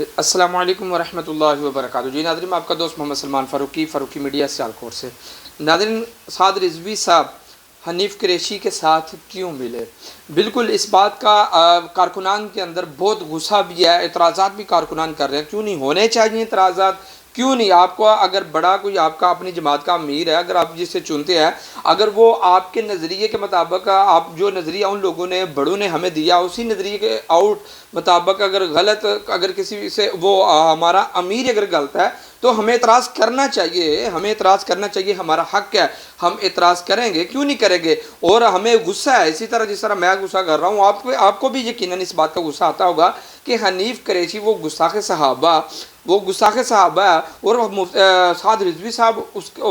السلام علیکم ورحمۃ اللہ وبرکاتہ. جی ناظرین، میں آپ کا دوست محمد سلمان فاروقی میڈیا سیالکوٹ سے. ناظرین، سعد رضوی صاحب حنیف قریشی کے ساتھ کیوں ملے؟ بالکل اس بات کا کارکنان کے اندر بہت غصہ بھی ہے، اعتراضات بھی کارکنان کر رہے ہیں. کیوں نہیں ہونے چاہیے اعتراضات؟ کیوں نہیں؟ آپ کو اگر بڑا کوئی آپ کا اپنی جماعت کا امیر ہے، اگر آپ جسے چنتے ہیں، اگر وہ آپ کے نظریے کے مطابق، آپ جو نظریہ ان لوگوں نے بڑوں نے ہمیں دیا اسی نظریے کے مطابق اگر غلط، اگر کسی سے وہ ہمارا امیر اگر غلط ہے تو ہمیں اعتراض کرنا چاہیے. ہمارا حق ہے، ہم اعتراض کریں گے. کیوں نہیں کریں گے؟ اور ہمیں غصہ ہے اسی طرح جس طرح میں غصہ کر رہا ہوں، آپ کو بھی یقیناً اس بات کا غصہ آتا ہوگا کہ حنیف قریشی وہ گستاخ صحابہ ہے، اور سعد رضوی صاحب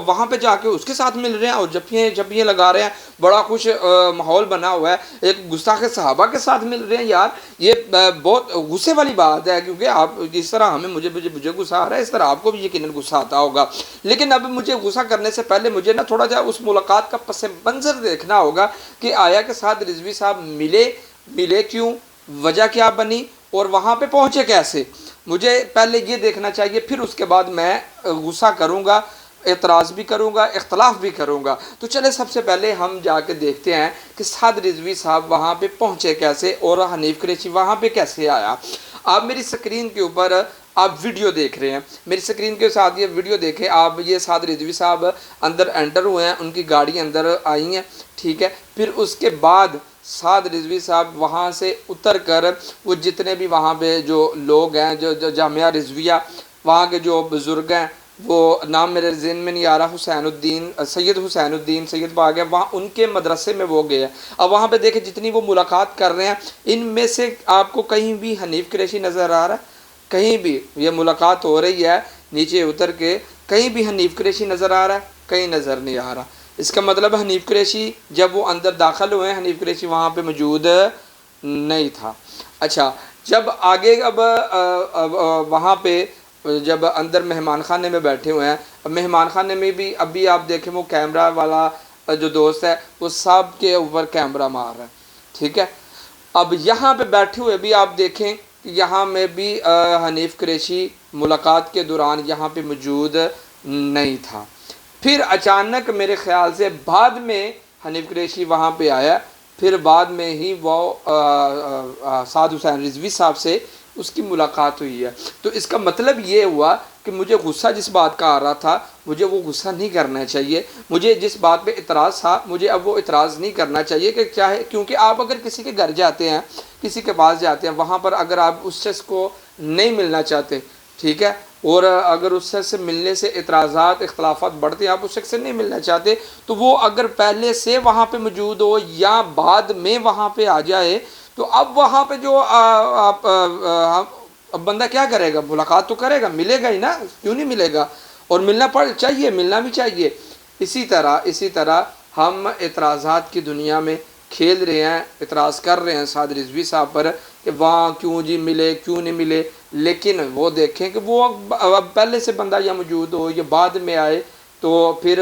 وہاں پہ جا کے اس کے ساتھ مل رہے ہیں اور جب یہ لگا رہے ہیں. بڑا خوش ماحول بنا ہوا ہے، ایک گستاخ صحابہ کے ساتھ مل رہے ہیں. یار یہ بہت غصے والی بات ہے، کیونکہ آپ جس طرح مجھے غصہ آ رہا ہے، اس طرح آپ کو بھی یقیناً غصہ آتا ہوگا. لیکن اب مجھے غصہ کرنے سے پہلے مجھے تھوڑا جا اس ملاقات کا پس منظر دیکھنا ہوگا کہ آیا کہ سعد رضوی صاحب ملے کیوں، وجہ کیا بنی، اور وہاں پہ پہنچے کیسے. مجھے پہلے یہ دیکھنا چاہیے، پھر اس کے بعد میں غصہ کروں گا، اعتراض بھی کروں گا، اختلاف بھی کروں گا. تو چلے سب سے پہلے ہم جا کے دیکھتے ہیں کہ سعد رضوی صاحب وہاں پہ پہنچے کیسے اور حنیف قریشی وہاں پہ کیسے آیا. آپ میری سکرین کے اوپر آپ ویڈیو دیکھ رہے ہیں، میری سکرین کے ساتھ یہ ویڈیو دیکھیں آپ. یہ سعد رضوی صاحب اندر انٹر ہوئے ہیں، ان کی گاڑی اندر آئی ہیں، ٹھیک ہے. پھر اس کے بعد سعد رضوی صاحب وہاں سے اتر کر وہ جتنے بھی وہاں پہ جو لوگ ہیں، جو جامعہ رضویہ وہاں کے جو بزرگ ہیں، وہ نام میرے ذہن میں نہیں آ رہا، سید حسین الدین سید باغ ہے، وہاں ان کے مدرسے میں وہ گئے ہیں. اب وہاں پہ دیکھیں جتنی وہ ملاقات کر رہے ہیں، ان میں سے آپ کو کہیں بھی حنیف قریشی نظر آ رہا ہے؟ کہیں بھی یہ ملاقات ہو رہی ہے نیچے اتر کے، کہیں بھی حنیف قریشی نظر آ رہا ہے؟ کہیں نظر نہیں آ رہا. اس کا مطلب حنیف قریشی جب وہ اندر داخل ہوئے، حنیف قریشی وہاں پہ موجود نہیں تھا. اچھا، جب آگے اب وہاں پہ جب اندر مہمان خانے میں بیٹھے ہوئے ہیں، مہمان خانے میں بھی ابھی آپ دیکھیں وہ کیمرہ والا جو دوست ہے وہ سب کے اوپر کیمرہ مار رہا ہے، ٹھیک ہے. اب یہاں پہ بیٹھے ہوئے بھی آپ دیکھیں کہ یہاں میں بھی حنیف قریشی ملاقات کے دوران یہاں پہ موجود نہیں تھا. پھر اچانک میرے خیال سے بعد میں حنیف قریشی وہاں پہ آیا، پھر بعد میں ہی وہ سعد حسین رضوی صاحب سے اس کی ملاقات ہوئی ہے. تو اس کا مطلب یہ ہوا کہ مجھے غصہ جس بات کا آ رہا تھا، مجھے وہ غصہ نہیں کرنا چاہیے. مجھے جس بات پہ اعتراض تھا، مجھے اب وہ اعتراض نہیں کرنا چاہیے. کہ چاہے کیونکہ آپ اگر کسی کے گھر جاتے ہیں، کسی کے پاس جاتے ہیں، وہاں پر اگر آپ اس شخص کو نہیں ملنا چاہتے، ٹھیک ہے، اور اگر اس شخص سے ملنے سے اعتراضات اختلافات بڑھتے ہیں، آپ اس شخص سے نہیں ملنا چاہتے، تو وہ اگر پہلے سے وہاں پہ موجود ہو یا بعد میں وہاں پہ آ جائے، تو اب وہاں پہ جو اب بندہ کیا کرے گا؟ ملاقات تو کرے گا، ملے گا ہی نا، کیوں نہیں ملے گا؟ اور ملنا بھی چاہیے. اسی طرح ہم اعتراضات کی دنیا میں کھیل رہے ہیں، اعتراض کر رہے ہیں سعد رضوی صاحب پر کہ وہاں کیوں جی ملے، کیوں نہیں ملے. لیکن وہ دیکھیں کہ وہ اب پہلے سے بندہ یا موجود ہو یا بعد میں آئے، تو پھر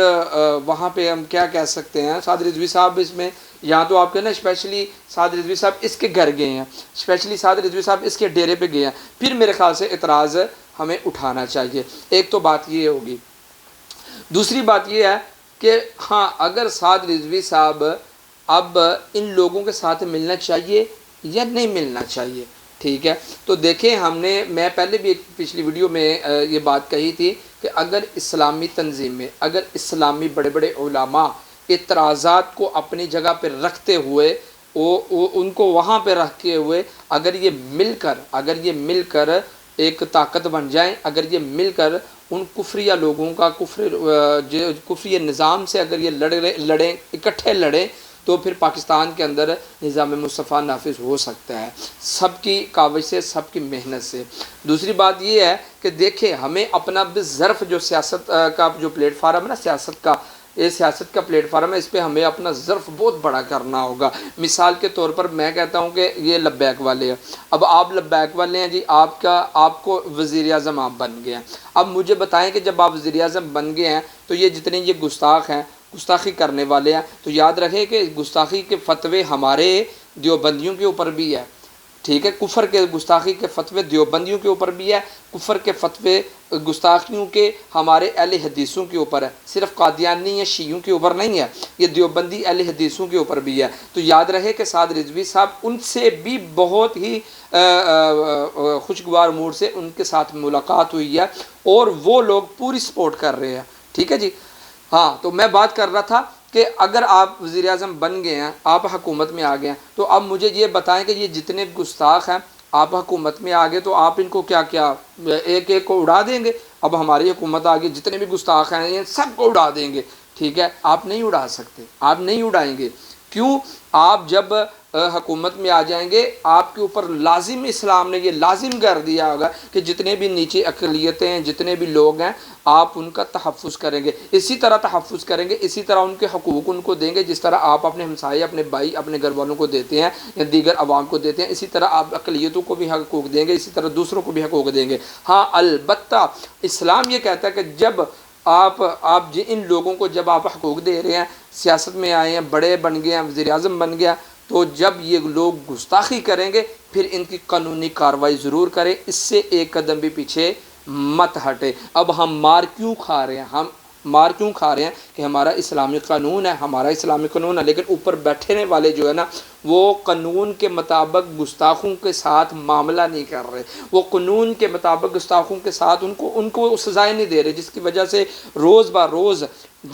وہاں پہ ہم کیا کہہ سکتے ہیں؟ سعد رضوی صاحب اس میں یا تو آپ کہنا اسپیشلی سعد رضوی صاحب اس کے گھر گئے ہیں، اسپیشلی سعد رضوی صاحب اس کے ڈیرے پہ گئے ہیں، پھر میرے خیال سے اعتراض ہمیں اٹھانا چاہیے. ایک تو بات یہ ہوگی. دوسری بات یہ ہے کہ ہاں، اگر سعد رضوی صاحب اب ان لوگوں کے ساتھ ملنا چاہیے یا نہیں ملنا چاہیے، ٹھیک ہے. تو دیکھیں میں پہلے بھی ایک پچھلی ویڈیو میں یہ بات کہی تھی کہ اگر اسلامی تنظیمیں، اگر اسلامی بڑے بڑے علماء اعتراضات کو اپنی جگہ پہ رکھتے ہوئے، ان کو وہاں پہ رکھے ہوئے اگر یہ مل کر ایک طاقت بن جائیں، اگر یہ مل کر ان کفریہ لوگوں کا کفریہ نظام سے اگر یہ لڑیں اکٹھے لڑیں، تو پھر پاکستان کے اندر نظام مصطفیٰ نافذ ہو سکتا ہے، سب کی کاوش سے، سب کی محنت سے. دوسری بات یہ ہے کہ دیکھیں ہمیں اپنا ظرف جو سیاست کا جو پلیٹ فارم ہے نا، سیاست کا پلیٹ فارم ہے، اس پہ ہمیں اپنا ظرف بہت بڑا کرنا ہوگا. مثال کے طور پر میں کہتا ہوں کہ یہ لبیک والے ہیں. اب آپ لبیک والے ہیں جی، آپ کو وزیر اعظم آپ بن گئے ہیں. اب مجھے بتائیں کہ جب آپ وزیر اعظم بن گئے ہیں تو یہ جتنے یہ گستاخ ہیں، گستاخی کرنے والے ہیں، تو یاد رکھیں کہ گستاخی کے فتوے ہمارے دیوبندیوں کے اوپر بھی ہے، ٹھیک ہے، کفر کے گستاخی کے فتوے دیوبندیوں کے اوپر بھی ہے، کفر کے فتوے گستاخیوں کے ہمارے اہل حدیثوں کے اوپر ہے، صرف قادیانی یا شیعوں کے اوپر نہیں ہے، یہ دیوبندی اہل حدیثوں کے اوپر بھی ہے۔ تو یاد رہے کہ سعد رضوی صاحب ان سے بھی بہت ہی خوشگوار موڈ سے ان کے ساتھ ملاقات ہوئی ہے اور وہ لوگ پوری سپورٹ کر رہے ہیں، ٹھیک ہے جی۔ ہاں، تو میں بات کر رہا تھا کہ اگر آپ وزیر اعظم بن گئے ہیں، آپ حکومت میں آ گئے ہیں، تو اب مجھے یہ بتائیں کہ یہ جتنے گستاخ ہیں، آپ حکومت میں آ گئے تو آپ ان کو کیا ایک ایک کو اڑا دیں گے؟ اب ہماری حکومت آ گئی، جتنے بھی گستاخ ہیں یہ سب کو اڑا دیں گے، ٹھیک ہے؟ آپ نہیں اڑا سکتے، آپ نہیں اڑائیں گے۔ کیوں؟ آپ جب حکومت میں آ جائیں گے، آپ کے اوپر لازم اسلام نے یہ لازم کر دیا ہوگا کہ جتنے بھی نیچے اقلیتیں ہیں، جتنے بھی لوگ ہیں، آپ ان کا تحفظ کریں گے، اسی طرح تحفظ کریں گے، اسی طرح ان کے حقوق ان کو دیں گے جس طرح آپ اپنے ہمسائے، اپنے بھائی، اپنے گھر والوں کو دیتے ہیں یا دیگر عوام کو دیتے ہیں، اسی طرح آپ اقلیتوں کو بھی حقوق دیں گے، اسی طرح دوسروں کو بھی حقوق دیں گے۔ ہاں، البتہ اسلام یہ کہتا ہے کہ جب آپ ان لوگوں کو جب آپ حقوق دے رہے ہیں، سیاست میں آئے ہیں، بڑے بن گئے ہیں، وزیر اعظم بن گیا، تو جب یہ لوگ گستاخی کریں گے پھر ان کی قانونی کارروائی ضرور کریں، اس سے ایک قدم بھی پیچھے مت ہٹے۔ اب ہم مار کیوں کھا رہے ہیں؟ ہم مار کیوں کھا رہے ہیں کہ ہمارا اسلامی قانون ہے، ہمارا اسلامی قانون ہے، لیکن اوپر بیٹھنے والے جو ہے نا، وہ قانون کے مطابق گستاخوں کے ساتھ معاملہ نہیں کر رہے، وہ قانون کے مطابق گستاخوں کے ساتھ ان کو سزائیں نہیں دے رہے، جس کی وجہ سے روز بہ روز،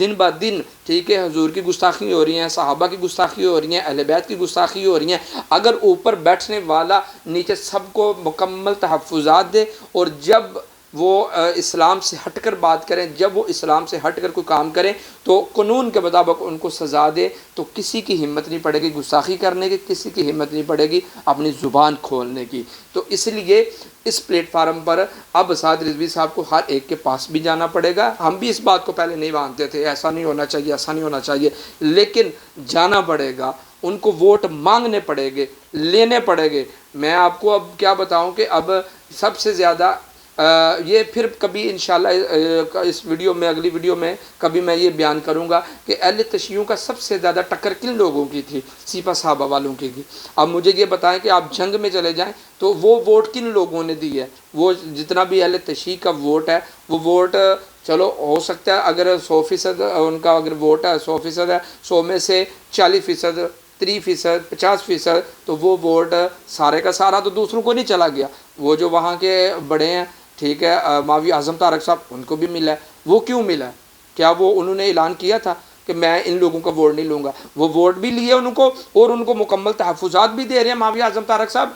دن بہ دن، ٹھیک ہے، حضور کی گستاخی ہو رہی ہیں، صحابہ کی گستاخی ہو رہی ہیں، اہل بیت کی گستاخی ہو رہی ہیں۔ اگر اوپر بیٹھنے والا نیچے سب کو مکمل تحفظات دے اور جب وہ اسلام سے ہٹ کر بات کریں، جب وہ اسلام سے ہٹ کر کوئی کام کریں تو قانون کے مطابق ان کو سزا دے، تو کسی کی ہمت نہیں پڑے گی گستاخی کرنے کی، کسی کی ہمت نہیں پڑے گی اپنی زبان کھولنے کی۔ تو اس لیے اس پلیٹ فارم پر اب سعد رضوی صاحب کو ہر ایک کے پاس بھی جانا پڑے گا۔ ہم بھی اس بات کو پہلے نہیں مانتے تھے، ایسا نہیں ہونا چاہیے، ایسا نہیں ہونا چاہیے، لیکن جانا پڑے گا، ان کو ووٹ مانگنے پڑے گے، لینے پڑے گے۔ میں آپ کو اب کیا بتاؤں کہ اب سب سے زیادہ یہ پھر کبھی انشاءاللہ اس ویڈیو میں، اگلی ویڈیو میں کبھی میں یہ بیان کروں گا کہ اہل تشیعوں کا سب سے زیادہ ٹکر کن لوگوں کی تھی؟ سیپا صحابہ والوں کی تھی۔ اب مجھے یہ بتائیں کہ آپ جنگ میں چلے جائیں تو وہ ووٹ کن لوگوں نے دی ہے؟ وہ جتنا بھی اہل تشیع کا ووٹ ہے، وہ ووٹ چلو ہو سکتا ہے اگر 100% ان کا اگر ووٹ ہے، 100% ہے، 100 میں سے 40%، 30%، 50%، تو وہ ووٹ سارے کا سارا تو دوسروں کو نہیں چلا گیا، وہ جو وہاں کے بڑے ہیں، ٹھیک ہے، مولوی اعظم طارق صاحب، ان کو بھی ملا ہے۔ وہ کیوں ملا ہے؟ کیا وہ انہوں نے اعلان کیا تھا کہ میں ان لوگوں کا ووٹ نہیں لوں گا؟ وہ ووٹ بھی لیے ان کو اور ان کو مکمل تحفظات بھی دے رہے ہیں مولوی اعظم طارق صاحب،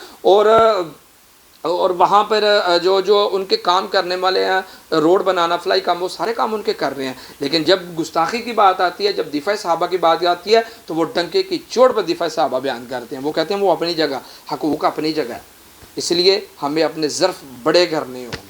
اور وہاں پر جو ان کے کام کرنے والے ہیں، روڈ بنانا، فلائی کام، وہ سارے کام ان کے کر رہے ہیں۔ لیکن جب گستاخی کی بات آتی ہے، جب دفاع صحابہ کی بات آتی ہے، تو وہ ڈنکے کی چوٹ پر دفاع صحابہ بیان کرتے ہیں، وہ کہتے ہیں وہ اپنی جگہ، حقوق اپنی جگہ ہے۔ اس لیے ہمیں اپنے ظرف بڑے کرنے ہوں۔